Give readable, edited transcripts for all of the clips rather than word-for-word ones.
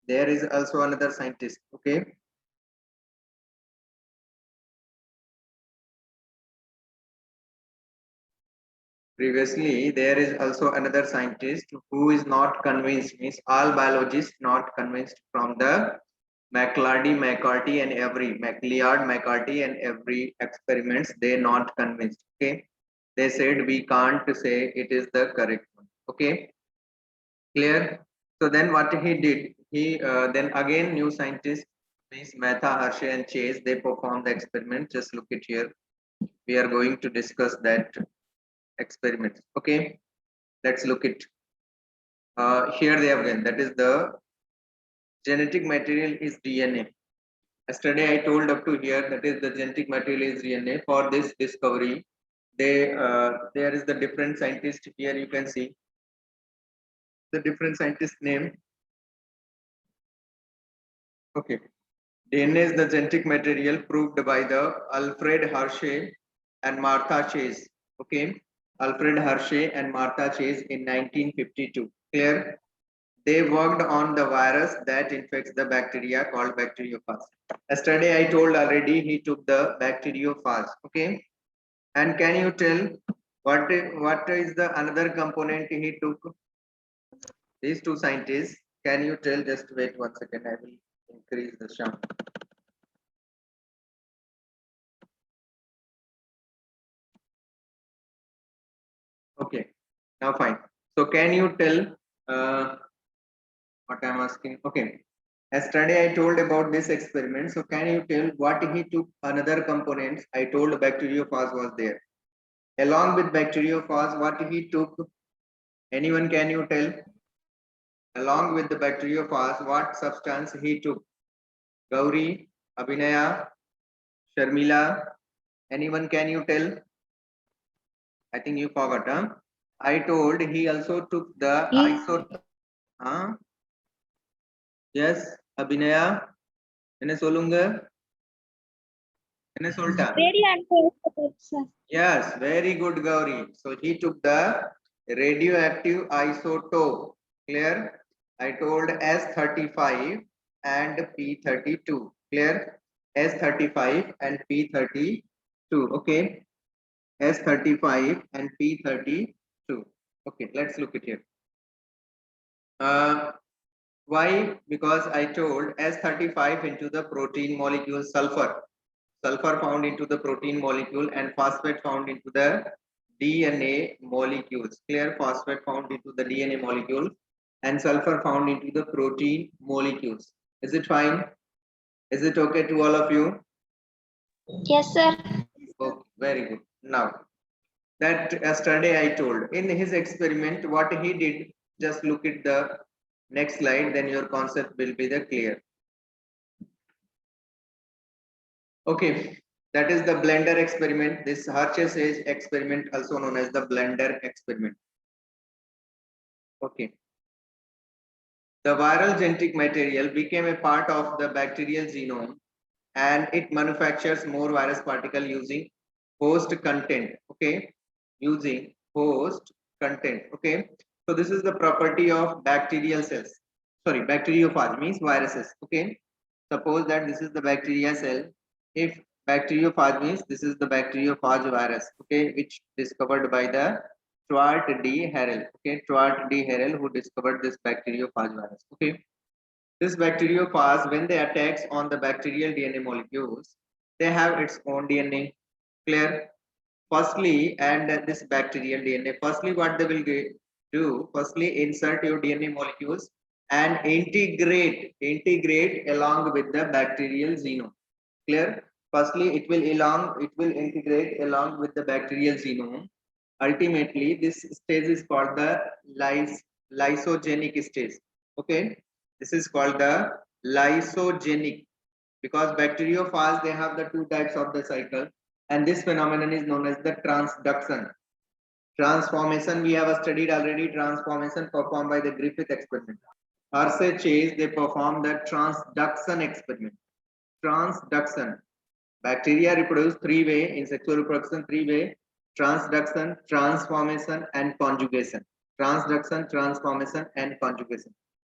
there is also another scientist. Okay. Previously, there is also another scientist who is not convinced, means all biologists not convinced from the McCarthy and every McCarthy and every experiments, they not convinced. Okay. They said we can't say it is the correct one. Okay. Clear? So then what he did, he then again new scientists means Mehta, Hershey and Chase, they performed the experiment. Just look it here. We are going to discuss that experiment. Okay. Let's look it. Here they have again. That is the genetic material is DNA. Yesterday I told up to here that is the genetic material is DNA. For this discovery, there is the different scientist here. You can see the different scientist name. Okay. DNA is the genetic material proved by the Alfred Hershey and Martha Chase. Okay. Alfred Hershey and Martha Chase in 1952. Clear? They worked on the virus that infects the bacteria called bacteriophage. Yesterday I told already he took the bacteriophage. Okay. And can you tell what is the another component he took? These two scientists. Can you tell? Just wait 1 second. I will increase the sound. Okay. Now fine. So can you tell what I'm asking? Okay. Yesterday I told about this experiment. So can you tell what he took another components? I told bacteriophage was there. Along with bacteriophage, what he took? Anyone can you tell? Along with the bacteriophage, what substance he took? Gauri, Abhinaya, Sharmila. Anyone can you tell? I think you forgot, huh? I told he also took the isotope. Huh? Yes, Abhinaya. என்ன சொல்லுங்க என்ன சொல்லிட்டா Yes, very good, Gauri. So he took the radioactive isotope. Clear? I told S35 and P32. Clear? S35 and P32. Okay. S35 and P32. Okay, let's look at here. Why? Because I told S35 into the protein molecule sulfur. Sulfur found into the protein molecule and phosphate found into the DNA molecules. Clear? Phosphate found into the DNA molecule and sulfur found into the protein molecules. Is it fine? Is it okay to all of you? Yes, sir. Okay, very good. Now, that yesterday I told in his experiment, what he did, just look at the next slide, then your concept will be the clear. Okay, that is the blender experiment. This Hershey experiment, also known as the blender experiment. Okay. The viral genetic material became a part of the bacterial genome and it manufactures more virus particle using host content. Okay, using host content. Okay, so this is the property of bacterial cells. Sorry, bacteriophage means viruses. Okay, suppose that this is the bacteria cell. If bacteriophage means this is the bacteriophage virus. Okay, which discovered by the Stuart D. Harrell. Okay, Stuart D. Harrell who discovered this bacteriophage virus. Okay, this bacteriophage, when they attacks on the bacterial DNA molecules, they have its own DNA. Clear? Firstly, and this bacterial DNA. Firstly, what they will do? Firstly, insert your DNA molecules and integrate along with the bacterial genome. Clear? Firstly, it will integrate along with the bacterial genome. Ultimately, this stage is called the lysogenic stage. Okay, this is called the lysogenic because bacteriophage they have the two types of the cycle, and this phenomenon is known as the transduction. Transformation we have studied already. Transformation performed by the Griffith experiment. Hershey Chase they performed the transduction experiment. Transduction. Bacteria reproduce three way in sexual reproduction, three way: transduction, transformation, and conjugation. Transduction, transformation, and conjugation.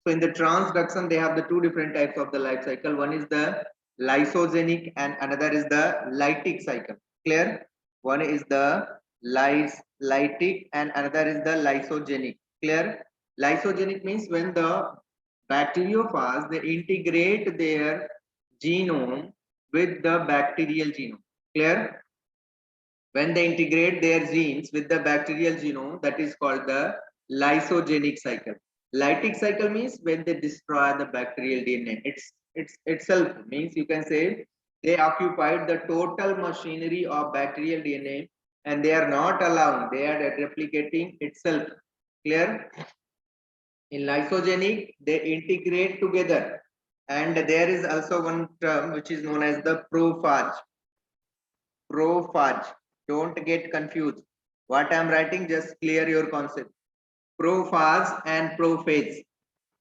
So in the transduction, they have the two different types of the life cycle. One is the lysogenic and another is the lytic cycle. Clear? One is the lytic and another is the lysogenic. Clear? Lysogenic means when the bacteriophage, they integrate their genome with the bacterial genome. Clear? When they integrate their genes with the bacterial genome, that is called the lysogenic cycle. Lytic cycle means when they destroy the bacterial DNA. It's itself means you can say they occupied the total machinery of bacterial DNA and they are not allowing, they are replicating itself. Clear? In lysogenic, they integrate together, and there is also one term which is known as the prophage. Prophage. Don't get confused. What I am writing, just clear your concept. Prophage and prophase.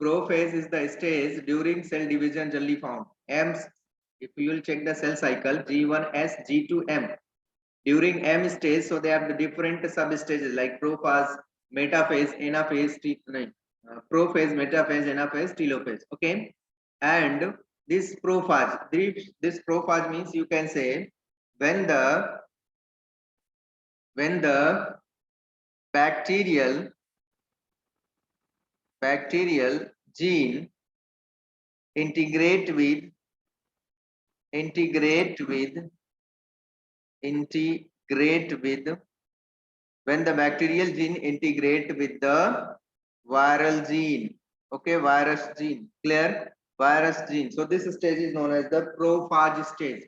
Prophase is the stage during cell division generally found. M, if you will check the cell cycle, G1S, G2M. During M stage, so they have the different substages like prophase, metaphase, anaphase, prophase, metaphase, anaphase, telophase. Okay, and this prophage, this prophage means you can say when the bacterial gene integrate with when the bacterial gene integrate with the viral gene. Okay, virus gene. Clear? Virus gene. So this stage is known as the prophage stage.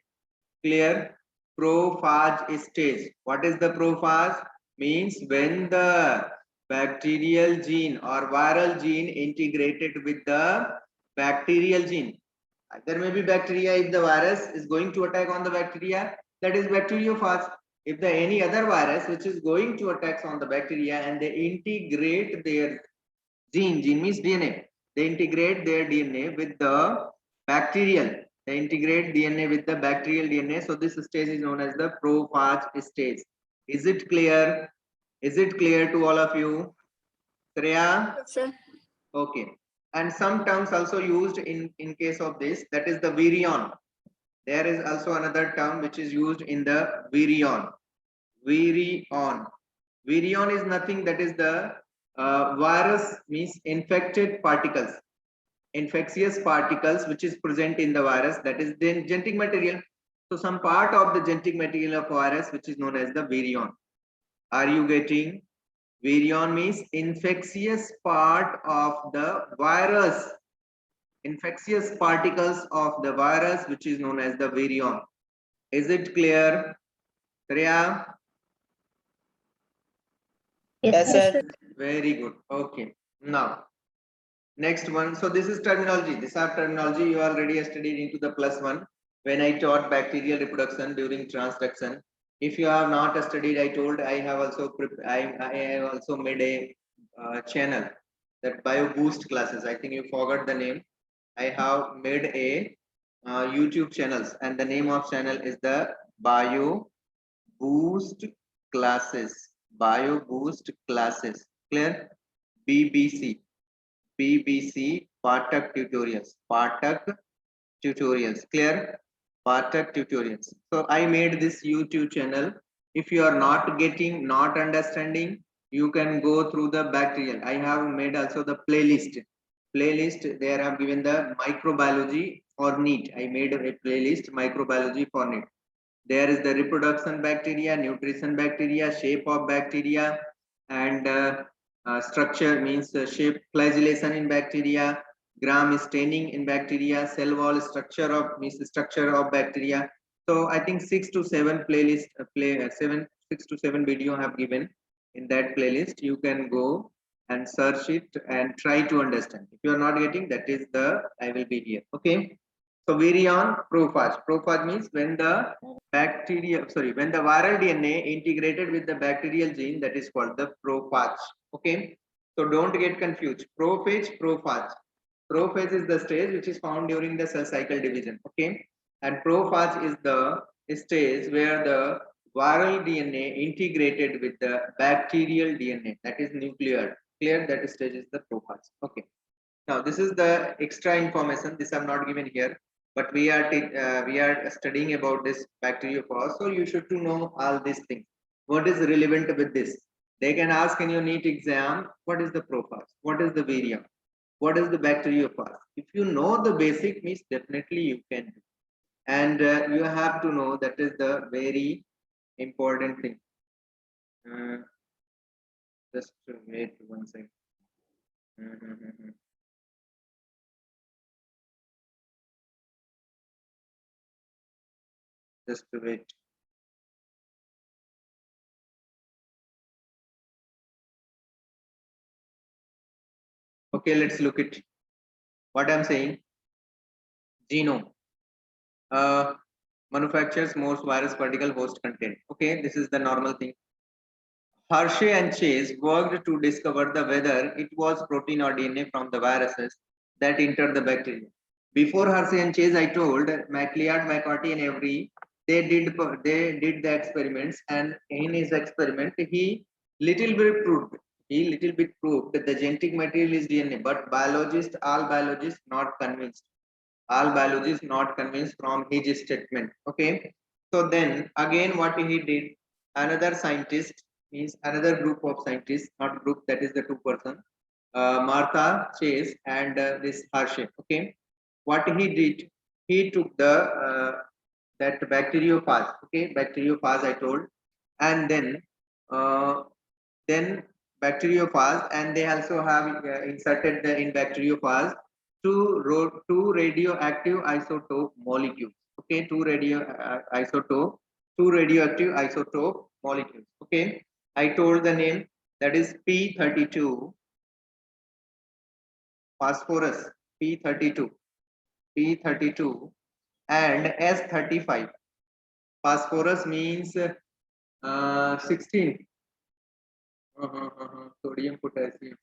Clear? Prophage stage. What is the prophage? Means when the bacterial gene or viral gene integrated with the bacterial gene. There may be bacteria. If the virus is going to attack on the bacteria, that is bacteriophage. If the any other virus which is going to attack on the bacteria and they integrate their gene means DNA, they integrate their DNA with the bacterial, they integrate DNA with the bacterial DNA. So this stage is known as the prophage stage. Is it clear? Is it clear to all of you? Shreya? Yes, sir. Okay. And some terms also used in case of this, that is the virion. There is also another term which is used in the virion. Virion. Virion is nothing, that is the virus means infected particles, infectious particles which is present in the virus, that is the genetic material. So some part of the genetic material of virus which is known as the virion. Are you getting? Virion means infectious part of the virus, infectious particles of the virus which is known as the virion. Is it clear? Shreya? Yes, sir. Very good. Okay. Now, next one. So this is terminology. These are terminology you already studied into the +1 when I taught bacterial reproduction during transduction. If you have not studied, I told I have also I have also made a channel, that BioBoost classes. I think you forgot the name. I have made a YouTube channels, and the name of channel is the BioBoost classes. BioBoost classes. Clear? BBC. BBC Patak tutorials. Patak tutorials. Clear? Patak tutorials. So I made this YouTube channel. If you are not getting, not understanding, you can go through the bacterial. I have made also the playlist. Playlist, there I have given the microbiology for NEET. I made a playlist microbiology for NEET. There is the reproduction bacteria, nutrition bacteria, shape of bacteria, and structure means shape, flagellation in bacteria, gram staining in bacteria, cell wall structure of means structure of bacteria. So I think 6 to 7 playlist, 6 to 7 video I have given in that playlist. You can go and search it and try to understand. If you are not getting, that is the I will be here. Okay. So virion, prophage. Prophage means when the when the viral DNA integrated with the bacterial gene, that is called the prophage. Okay. So don't get confused. Prophage, prophage. Prophase is the stage which is found during the cell cycle division. Okay. And prophage is the stage where the viral DNA integrated with the bacterial DNA, that is nuclear. Clear? That stage is the prophage. Okay. Now, this is the extra information. This I'm not given here, but we are studying about this bacteriophage. So you should to know all these things. What is relevant with this? They can ask in your NEET exam, what is the prophase? What is the virium? What is the bacteriophage? If you know the basic, means definitely you can do. And you have to know that is the very important thing. Uh, just wait one second. Mhm. Just wait. Okay, let's look at what I'm saying. Genome manufactures most virus particle host content. Okay, this is the normal thing. Hershey and Chase worked to discover the whether it was protein or DNA from the viruses that entered the bacteria. Before Hershey and Chase, I told MacLeod, McCarthy, and Avery they did the experiments, and in his experiment he little bit proved that the genetic material is DNA, but all biologists not convinced. All biologists not convinced from his statement. Okay, so then again, what he did, another scientist means another group of scientists, not group, that is the two-person, Martha Chase and this Hershey. Okay, what he did, he took the that bacteriophage. Okay, bacteriophage I told, and uh, then bacteriophage, and they also have inserted in bacteriophage two radioactive isotope molecules. Okay, two radioactive isotope molecules. Okay, I told the name, that is P32 phosphorus, P32, P32, and S35. Phosphorus means 16. Sodium, potassium,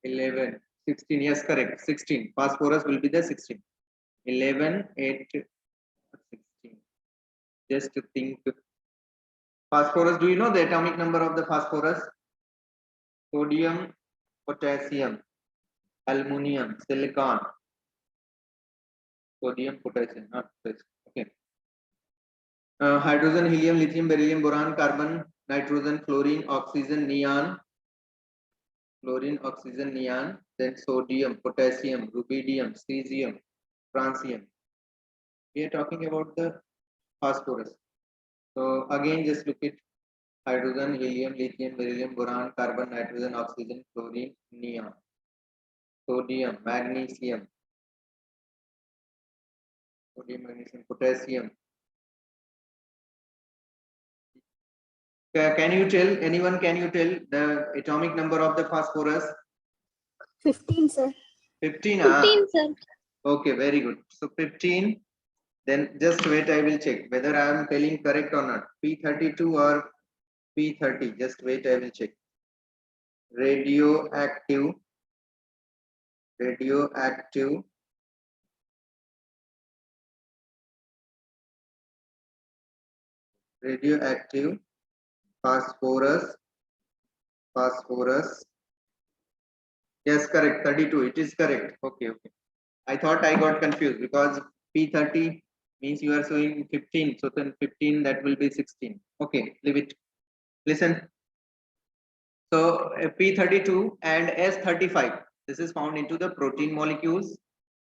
11, 16. Yes, correct. 16. Phosphorus will be the 16. 11, 8, 16. Just to think. Phosphorus, do you know the atomic number of the phosphorus? Sodium, potassium, aluminum, silicon, sodium, potassium, not potassium. Okay. Hydrogen, helium, lithium, beryllium, boron, carbon, nitrogen, fluorine, oxygen, neon, then sodium, potassium, rubidium, cesium, francium. We are talking about the phosphorus. So again, just look at hydrogen, helium, lithium, beryllium, boron, carbon, nitrogen, oxygen, fluorine, neon, sodium, magnesium, potassium. Can you tell, anyone, can you tell the atomic number of the phosphorus? 15, sir. 15. 15, sir. Okay, very good. So 15. Then just wait, I will check whether I am telling correct or not. P32 or P30. Just wait, I will check. Radioactive, radioactive, radioactive phosphorus, phosphorus. Yes, correct. 32. It is correct. Okay, okay. I thought I got confused because P30 means you are showing 15. So then 15, that will be 16. Okay, leave it. Listen. So P32 and S35. This is found into the protein molecules,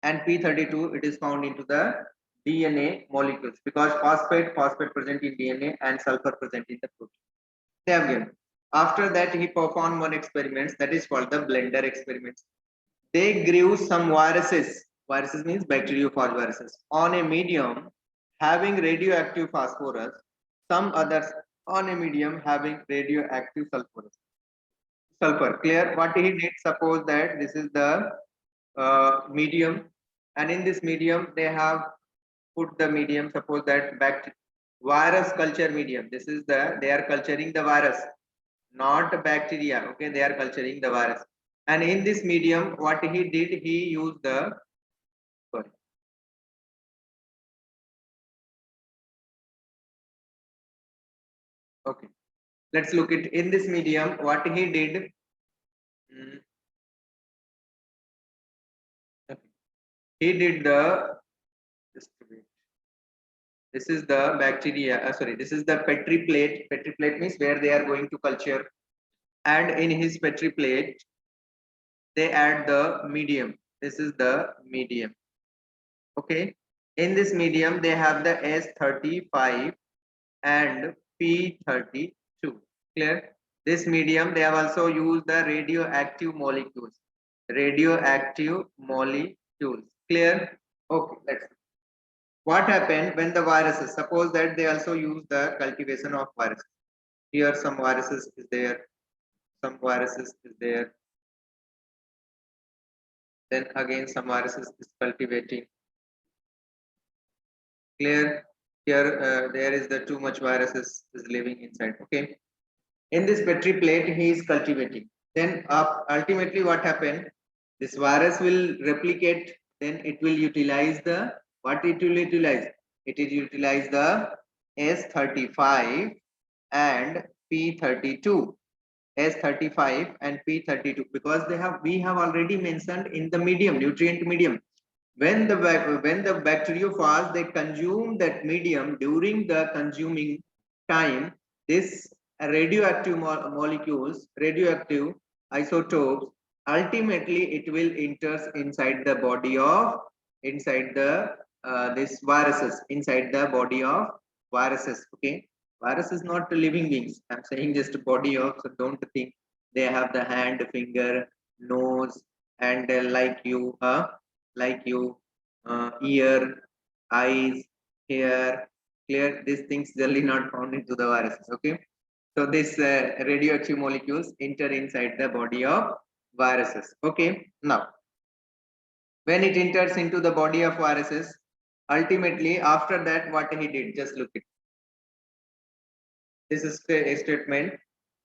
and P32 it is found into the DNA molecules, because phosphate present in DNA and sulfur present in the protein. They have given. After that, he performed one experiment that is called the blender experiment. They grew some viruses. Viruses means bacteriophage viruses on a medium having radioactive phosphorus. Some others on a medium having radioactive sulfur. Clear? What he did, suppose that this is the medium, and in this medium they have put the medium, suppose that virus culture medium. This is they are culturing the virus, not bacteria. Okay, they are culturing the virus, and in this medium what he did, he used the, sorry, okay, let's look at in this medium what he did. he did the, just wait. This is the bacteria, sorry, this is the Petri plate. Petri plate means where they are going to culture. And in his Petri plate, they add the medium. This is the medium. Okay. In this medium, they have the S35 and P32. Clear? This medium, they have also used the radioactive molecules. Radioactive molecules. Clear? Okay, let's see. What happened when the viruses, suppose that they also use the cultivation of viruses. Here some viruses is there, some viruses is there. Then again some viruses is cultivating. Clear? Here there is the too much viruses is living inside. Okay. In this Petri plate, he is cultivating. Then ultimately what happened? This virus will replicate. Then it will utilize the, what it will utilize? It will utilize the S35 and P32. S35 and P32, because we have already mentioned in the medium, nutrient medium. When the bacteriophage, they consume that medium, during the consuming time, this radioactive molecules, radioactive isotopes, ultimately it will enter inside the body of, inside the this viruses, inside the body of viruses. Okay, virus is not living beings. I'm saying just body of, so don't think they have the hand, finger, nose, and like you, ear, eyes, hair. Clear? These things generally not found into the viruses. Okay, so this radioactive molecules enter inside the body of viruses. Okay, now when it enters into the body of viruses, ultimately after that, what he did? Just look at this is a statement.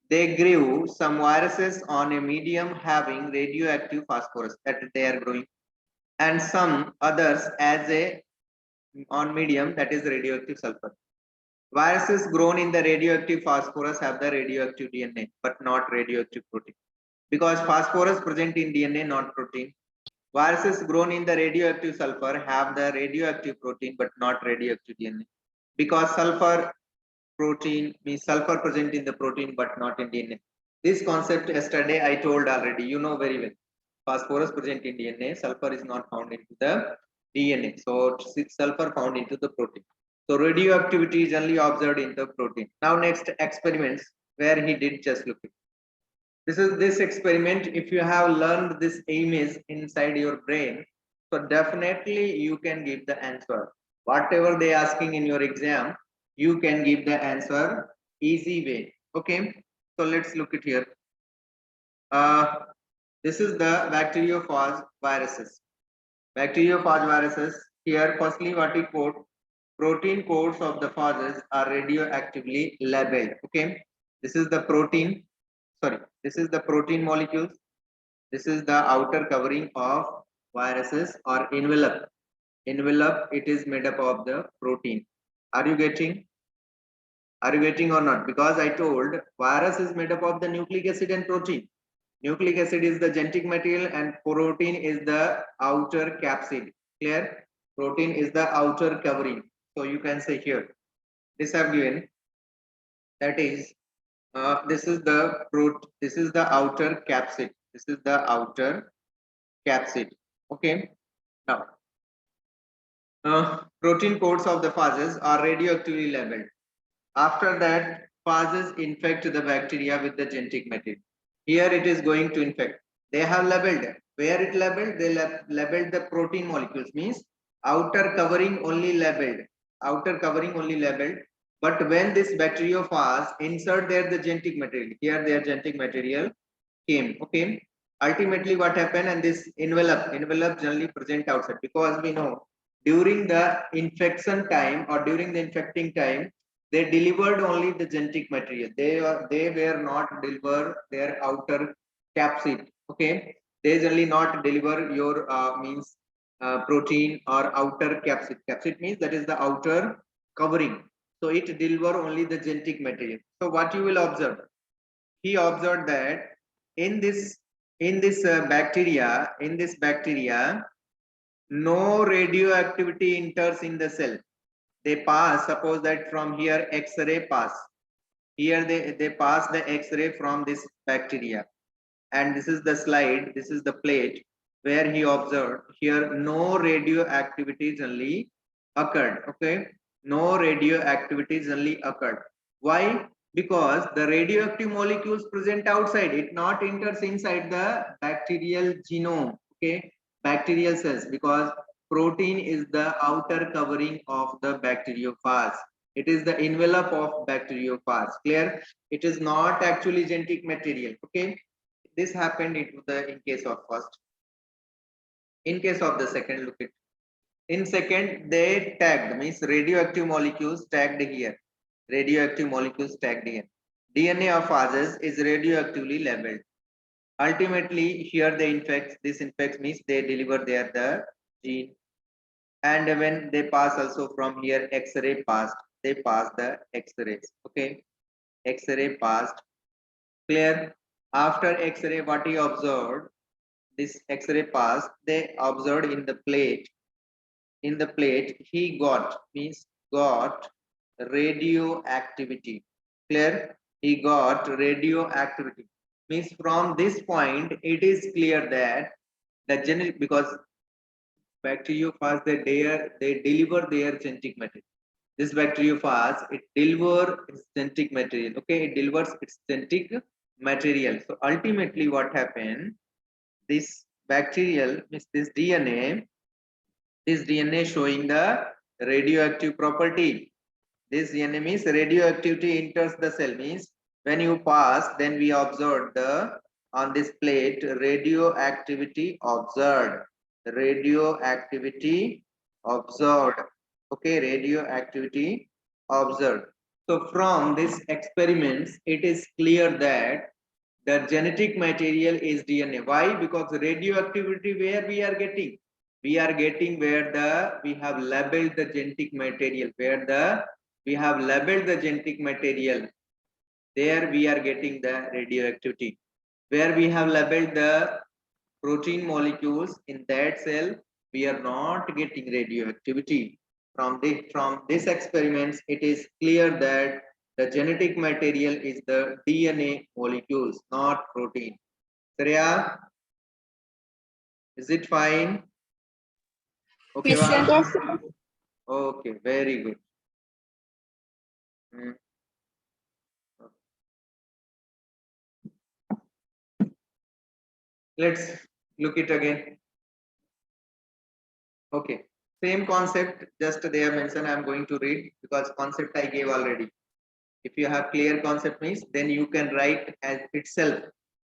They grew some viruses on a medium having radioactive phosphorus that they are growing, and some others as a on medium that is radioactive sulfur. Viruses grown in the radioactive phosphorus have the radioactive DNA but not radioactive protein, because phosphorus present in DNA, not protein. Viruses grown in the radioactive sulfur have the radioactive protein but not radioactive DNA, because sulfur protein means sulfur present in the protein but not in DNA. This concept yesterday I told already, you know very well. Phosphorus present in DNA, sulfur is not found into the DNA. So sulfur found into the protein. So radioactivity is only observed in the protein. Now next experiments where he did, just look at. This is this experiment. If you have learned this image inside your brain, so definitely you can give the answer. Whatever they asking in your exam, you can give the answer easy way. Okay. So let's look at here. This is the bacteriophage viruses. Bacteriophage viruses. Here, firstly, what we quote, protein codes of the phages are radioactively labeled. Okay, this is the protein. Sorry, this is the protein molecules. This is the outer covering of viruses or envelope. Envelope, it is made up of the protein. Are you getting? Are you getting or not? Because I told virus is made up of the nucleic acid and protein. Nucleic acid is the genetic material and protein is the outer capsid. Clear? Protein is the outer covering. So you can say here, this I've given, that is, this is the outer capsid. This is the outer capsid. Okay. Now, protein codes of the phages are radioactively labeled. After that, phages infect the bacteria with the genetic material. Here it is going to infect. They have labeled. Where it labeled? They labeled the protein molecules, means outer covering only labeled. Outer covering only labeled. But when this bacteriophage insert there the genetic material, here their genetic material came. Okay. Ultimately, what happened? And this envelope generally present outside, because we know during the infection time or during the infecting time, they delivered only the genetic material. They were not deliver their outer capsid. Okay, they generally not deliver your means protein or outer capsid. Capsid means that is the outer covering. So it deliver only the genetic material. So what you will observe? He observed that in this bacteria, no radioactivity enters in the cell. They pass, suppose that from here X-ray pass. Here they pass the X-ray from this bacteria. And this is the slide, this is the plate where he observed here no radioactivity generally occurred. Okay, no radioactivity generally occurred. Why? Because the radioactive molecules present outside, it not enters inside the bacterial genome. Okay, bacterial cells, because protein is the outer covering of the bacteriophage. It is the envelope of bacteriophage. Clear? It is not actually genetic material. Okay, this happened in case of first. In case of the second, look at. In second, they tagged, means radioactive molecules tagged here. Radioactive molecules tagged here. DNA of phages is radioactively labeled. Ultimately, here they infect. This infects means they deliver there the gene. And when they pass also from here, X-ray passed. They pass the X-rays. Okay, X-ray passed. Clear? After X-ray, what he observed? This X-ray pass, they observed in the plate. In the plate, he got, means got radioactivity. Clear? He got radioactivity. Means from this point, it is clear that the genetic, because bacteriophage they deliver their genetic material. This bacteriophage, it delivers its genetic material. Okay, it delivers its genetic material. So ultimately, what happened? This bacterial means this DNA showing the radioactive property. This DNA means radioactivity enters the cell, means when you pass, then we observed the on this plate radioactivity observed. Radioactivity observed. Okay, radioactivity observed. So from these experiments, it is clear that the genetic material is DNA. Why? Because radioactivity where we are getting? We are getting where we have labeled the genetic material, where we have labeled the genetic material. There we are getting the radioactivity. Where we have labeled the protein molecules in that cell, we are not getting radioactivity. From this experiments, it is clear that the genetic material is the DNA molecules, not protein. Shreya, is it fine? Okay, Yes, sir. Yes, sir. okay, very good. Hmm. Let's look it again. Okay, same concept, just they have mentioned. I'm going to read because concept I gave already. If you have clear concept means, then you can write as itself.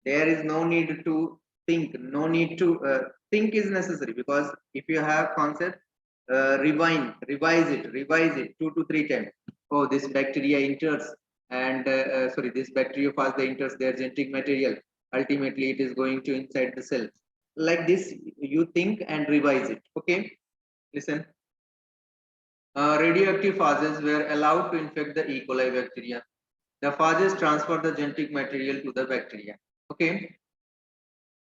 There is no need to think, no need to think is necessary, because if you have concept, revise it 2 to 3 times. Oh, this bacteria enters, and sorry, this bacteriophage they enters their genetic material. Ultimately, it is going to inside the cell. Like this, you think and revise it. Okay, listen. Radioactive phages were allowed to infect the E. coli bacteria. The phages transfer the genetic material to the bacteria. Okay.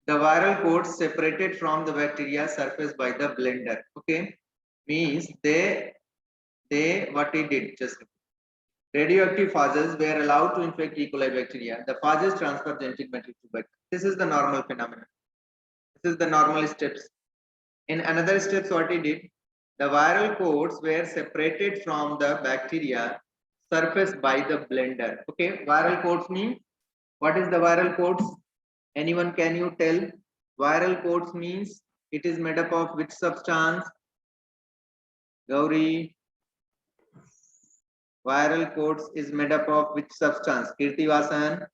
The viral coats separated from the bacteria surface by the blender. Okay. Means they what it did just radioactive phages were allowed to infect E. coli bacteria. The phages transfer genetic material to bacteria. This is the normal phenomenon. This is the normal steps. In another steps, what he did, the viral coats were separated from the bacteria surface by the blender. Okay, viral coats mean, what is the viral coats? Anyone can you tell? Viral coats means it is made up of which substance? Gauri. Viral coats is made up of which substance? Kirti Vasan,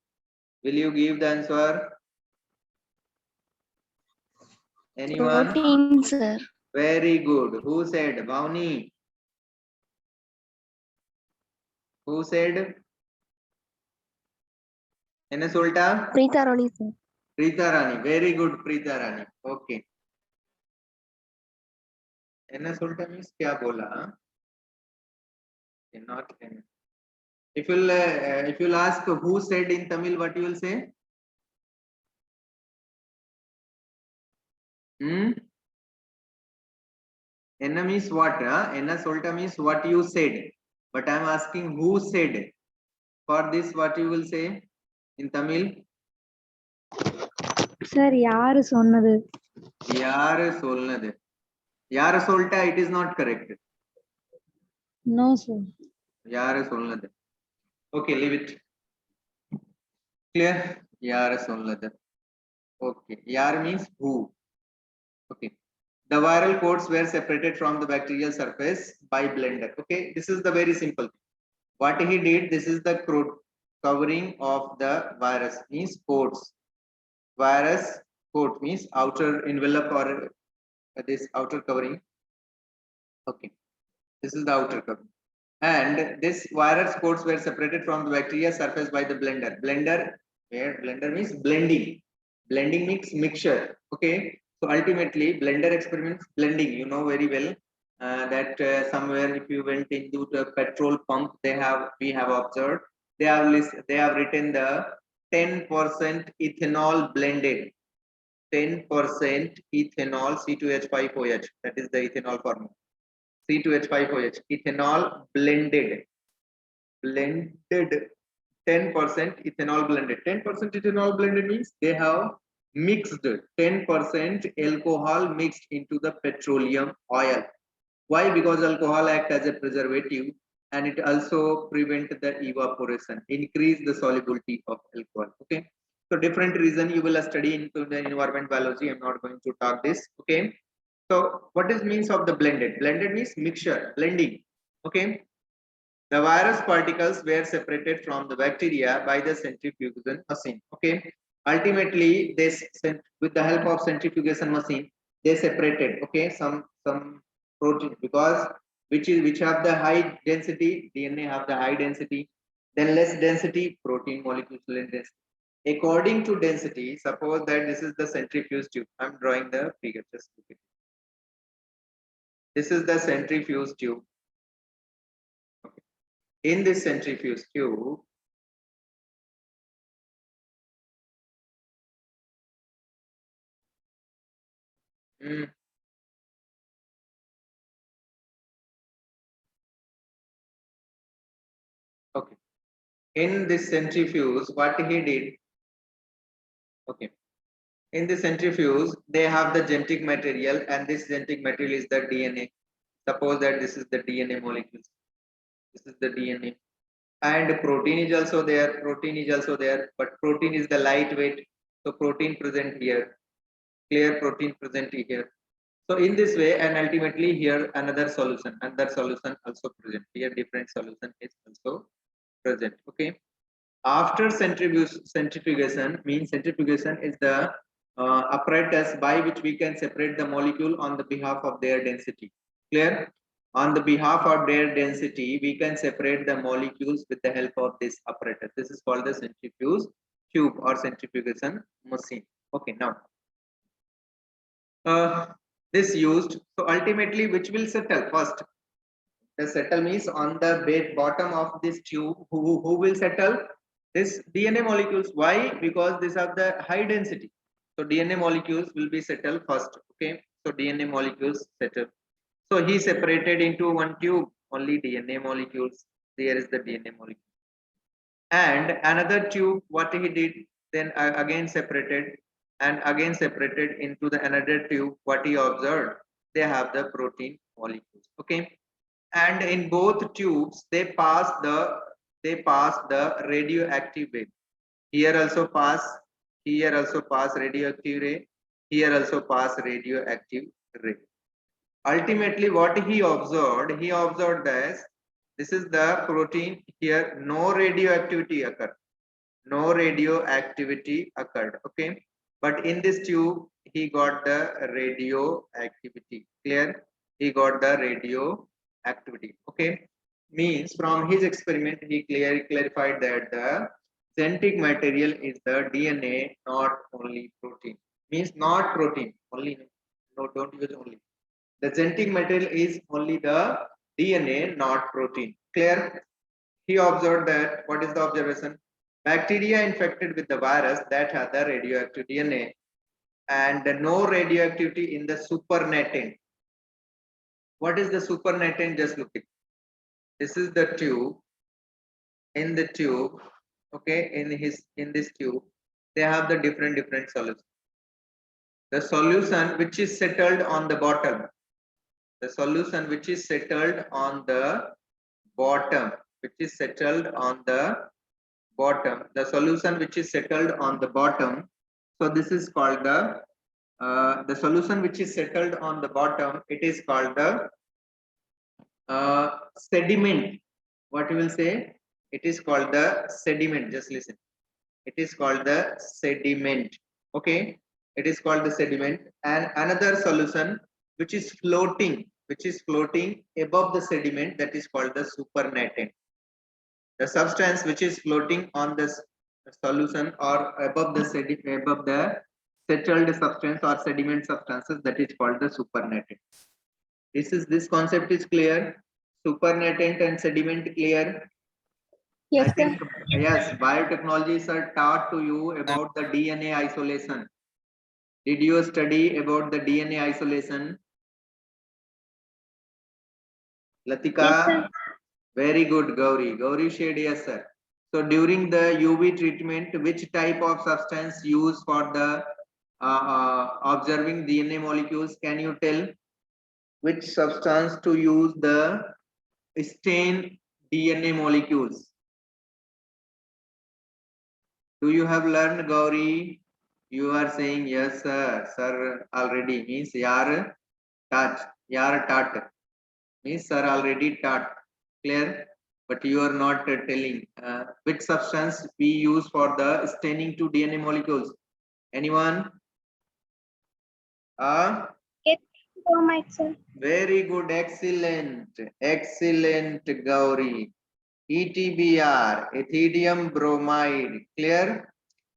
will you give the answer? Anyone? Protein, sir. Very good. Who said? Bhavani. Who said? Enes Ulta? Preeta Rani, sir. Preeta Rani. Very good, Preeta Rani. Okay. Enes Ulta means क्या बोला? Not Enes. If you'll ask who said in Tamil, what you will say? Hmm? Enna means what? Enna solta means what you said. But I am asking who said. For this, what you will say in Tamil? Sir, யாரு சொன்னது? யாரு சொன்னது? யாரு சொல்லிட்டா it is not correct. No, sir. யாரு சொன்னது? Okay, leave it. Clear? யாரு சொன்னது? Okay. Yar means who. Okay. The viral coats were separated from the bacterial surface by blender. Okay. This is the very simple thing. What he did, this is the covering of the virus means coats. Virus coat means outer envelope or this outer covering. Okay. This is the outer covering. And this virus coats were separated from the bacteria surface by the blender. Blender, where blender means blending. Blending means mixture. Okay. So ultimately, blender experiments blending. You know very well that somewhere if you went into the petrol pump, we have observed they have written the 10% ethanol blended. 10% ethanol C2H5OH. That is the ethanol formula. C2H5OH, ethanol blended 10% ethanol blended. 10% ethanol blended means they have mixed 10% alcohol mixed into the petroleum oil. Why? Because alcohol acts as a preservative and it also prevent the evaporation, increase the solubility of alcohol. Okay. So different reason you will study into the environment biology. I'm not going to talk this. Okay. So what is means of the blended? Blended means mixture, blending. Okay. The virus particles were separated from the bacteria by the centrifugation machine. Okay. Ultimately, with the help of centrifugation machine, they separated. Okay, some protein because which have the high density, DNA have the high density, then less density, protein molecules less density. According to density, suppose that this is the centrifuge tube. I'm drawing the figure. Just look at it. This is the centrifuge tube. Okay. In this centrifuge tube, okay. In this centrifuge, what he did? Okay. In the centrifuge, they have the genetic material, and this genetic material is the DNA. Suppose that this is the DNA molecule. This is the DNA. And protein is also there. Protein is also there, but protein is the lightweight. So protein present here. Clear protein present here. So in this way, and ultimately here another solution also present. Here different solution is also present. Okay. After centrifugation means centrifugation is the apparatus by which we can separate the molecule on the behalf of their density. Clear? On the behalf of their density, we can separate the molecules with the help of this apparatus. This is called the centrifuge tube or centrifugation machine. Okay, now this used. So ultimately, which will settle first? The settle means on the bottom of this tube. Who will settle? This DNA molecules. Why? Because these have the high density. So DNA molecules will be settled first. Okay. So DNA molecules settle. So he separated into one tube only DNA molecules. There is the DNA molecule. And another tube, what he did, then again separated and again separated into the another tube. What he observed, they have the protein molecules. Okay. And in both tubes, they pass the radioactive wave. Here also pass radioactive ray, here also pass radioactive ray. Ultimately, what he observed this is the protein. Here no radioactivity occurred. Okay, but in this tube he got the radioactivity. Clear? He got the radioactivity. Okay, means from his experiment he clarified that the genetic material is the DNA, not only protein. Means not protein only. No, don't use only. The genetic material is only the DNA, not protein. Clear? He observed that, what is the observation? Bacteria infected with the virus that had the radioactive DNA and no radioactivity in the supernatant. What is the supernatant? Just look at. This is the tube. In the tube, okay, in this tube, they have the different solutions. The solution which is settled on the bottom, the solution which is settled on the bottom, which is settled on the bottom, the solution which is settled on the bottom. So this is called the solution which is settled on the bottom. It is called the sediment. What you will say? It is called the sediment. Just listen. It is called the sediment. Okay, it is called the sediment. And another solution which is floating above the sediment, that is called the supernatant. The substance which is floating on the solution or above the settled substance or sediment substances, that is called the supernatant. This concept is clear. Supernatant and sediment clear. Yes, I sir. think yes, biotechnologies are taught to you about the DNA isolation. Did you study about the DNA isolation? Latika? Yes, sir. Very good, Gauri. Gauri said yes, sir. So during the UV treatment, which type of substance used for the observing DNA molecules? Can you tell which substance to use the stain DNA molecules? Do you have learned, Gauri? You are saying yes, sir. Sir already means yar taught means sir already taught. Clear? But you are not telling which substance we use for the staining to DNA molecules. Anyone? Bromide, sir. Very good, excellent, Gauri. ETBR, ethidium bromide. Clear?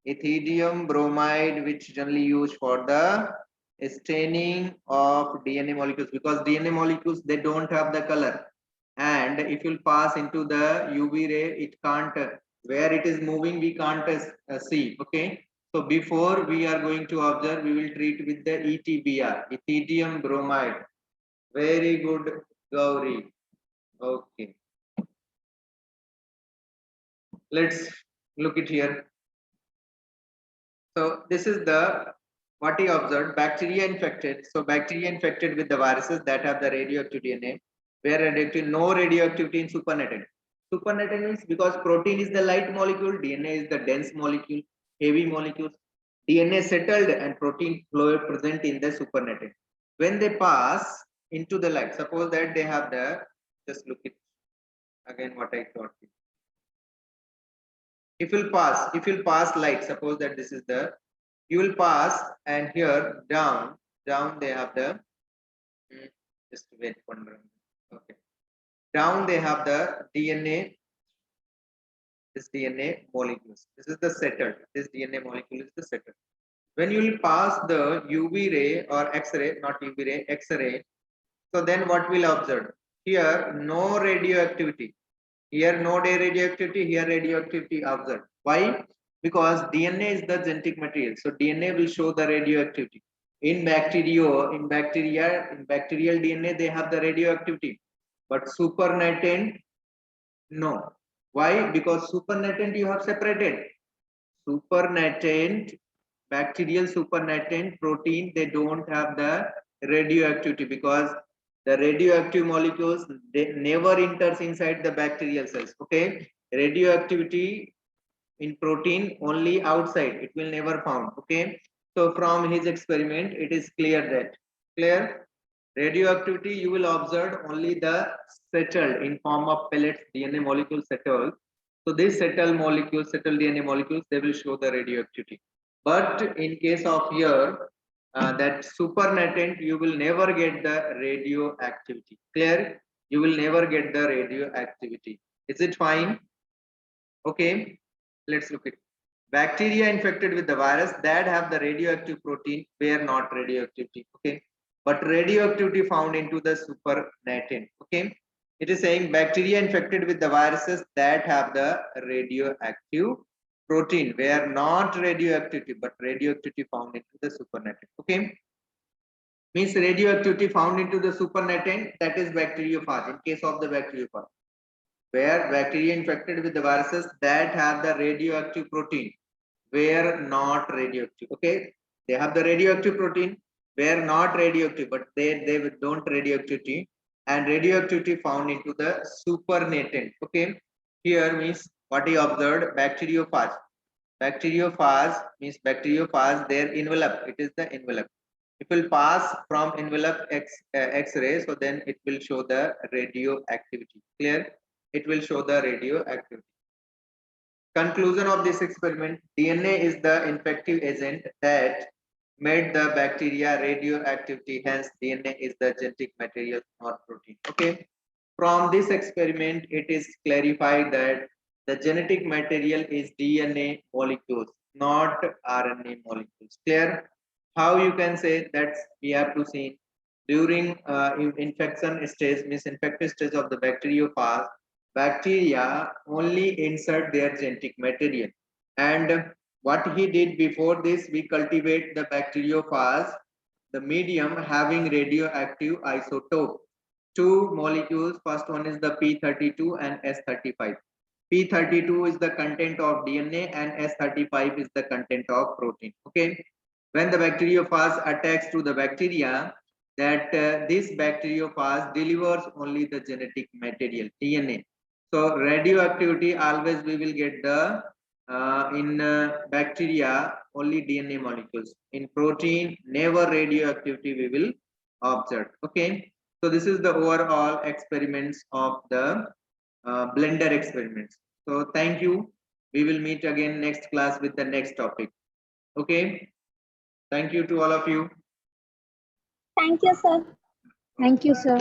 Ethidium bromide, which generally used for the staining of DNA molecules, because DNA molecules, they don't have the color, and if you pass into the UV ray, it can't, where it is moving we can't see. Okay, so before we are going to observe, we will treat with the ETBR, ethidium bromide. Very good, Gauri. Okay, let's look it here. So this is the what he observed: bacteria infected. So bacteria infected with the viruses that have the radioactive DNA, where radioactive, no radioactivity in supernatant. Supernatant means because protein is the light molecule, DNA is the dense molecule, heavy molecules. DNA settled and protein flow present in the supernatant. When they pass into the light, suppose that they have the, just look it again what I taught you. If you'll pass light, suppose that this is the, you will pass, and here down they have the, just wait for a minute. Okay, down they have the DNA, this DNA molecules. This is the settled, this DNA molecule is the settled. When you will pass the UV ray or X-ray, not UV ray, X-ray, so then what we'll observe? Here no radioactivity. Here no radioactivity, here radioactivity observed. Why? Because DNA is the genetic material. So DNA will show the radioactivity. In bacterial DNA, they have the radioactivity. But supernatant, no. Why? Because supernatant you have separated. Supernatant, bacterial supernatant protein, they don't have the radioactivity, because the radioactive molecules, they never enters inside the bacterial cells. Okay, radioactivity in protein only outside, it will never found. Okay, so from his experiment it is clear radioactivity you will observe only the settled in form of pellets DNA molecules settled. So these settled molecules, settled DNA molecules, they will show the radioactivity. But in case of here, that supernatant, you will never get the radioactivity. Clear? You will never get the radioactivity. Is it fine? Okay, let's look at bacteria infected with the virus that have the radioactive protein were not radioactivity. Okay, but radioactivity found into the supernatant. Okay, it is saying bacteria infected with the viruses that have the radioactive protein were not radioactivity, but radioactivity found into the supernatant. Okay, means radioactivity found into the supernatant, that is bacteriophage in case of the bacteriophage, where bacteria infected with the viruses that have the radioactive protein were not radioactive. Okay, they have the radioactive protein, were not radioactive, but they don't radioactivity, and radioactivity found into the supernatant. Okay, here means what he observed, bacteriophage. Bacteriophage means bacteriophage, their envelope, it is the envelope. It will pass from envelope X-ray, so then it will show the radioactivity. Clear? It will show the radioactivity. Conclusion of this experiment: DNA is the infective agent that made the bacteria radioactivity. Hence, DNA is the genetic material or protein. Okay. From this experiment, it is clarified that the genetic material is DNA molecules, not RNA molecules. Clear? How you can say that? We have to see during infection stage, means infective stage of the bacteriophage, bacteria only insert their genetic material. And what he did before this, we cultivate the bacteriophage, the medium having radioactive isotope. Two molecules, first one is the P32 and S35. P32 is the content of DNA and S35 is the content of protein. Okay. When the bacteriophage attacks to the bacteria, that this bacteriophage delivers only the genetic material, DNA. So radioactivity always we will get the in bacteria only DNA molecules. In protein, never radioactivity we will observe. Okay. So this is the overall experiments of the blender experiments. So thank you. We will meet again next class with the next topic. Okay. Thank you to all of you. Thank you, sir. Thank you, sir.